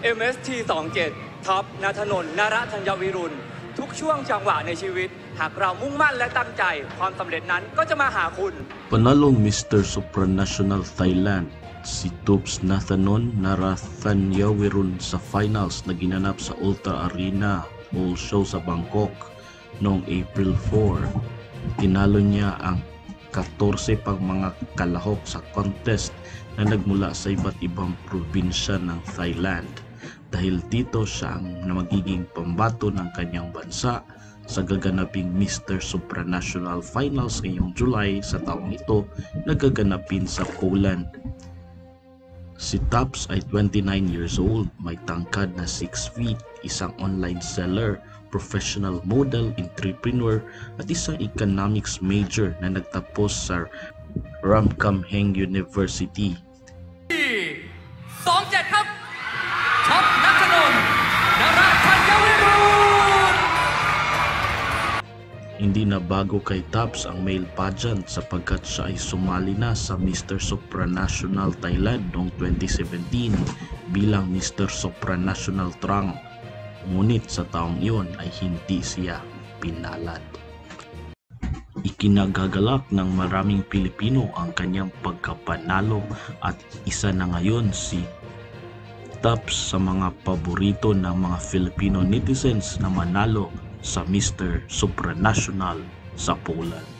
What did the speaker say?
MST27 ท็อปณถนนนรธัญวิรุณทุกช่วงจังหวะในชีวิตหากเรามุ่งมั่นและตั้งใจความสำเร็จนั้นก็จะมาหาคุณ Panalong Mr. Supranational Thailand si Tups Nathanon Narathanjawirun sa finals na ginanap sa Ultra Arena Mall Show sa Bangkok noong April 4. Tinalo niya ang 14 pang mga kalahok sa contest na nagmula sa iba't ibang probinsya ng Thailand. Dahil dito siya ang magiging pambato ng kanyang bansa sa gaganaping Mr. Supranational Finals ngayong July sa taong ito na gaganapin sa Poland. Si Tups ay 29 years old, may tangkad na 6 feet, isang online seller, professional model, entrepreneur at isang economics major na nagtapos sa Ramkhamhaeng University. 27 ครับท็อปณถนนนรธัญวิรุณ Hindi na bago kay Tups ang male pageant sapagkat siya ay sumali na sa Mr. Supranational Thailand noong 2017 bilang Mr. Supranational Trang. Ngunit sa taong iyon ay hindi siya pinalad. Ikinagagalak ng maraming Pilipino ang kanyang pagkapanalo at isa na ngayon si Tups sa mga paborito ng mga Filipino netizens na manalo sa Mr. Supranational sa Poland.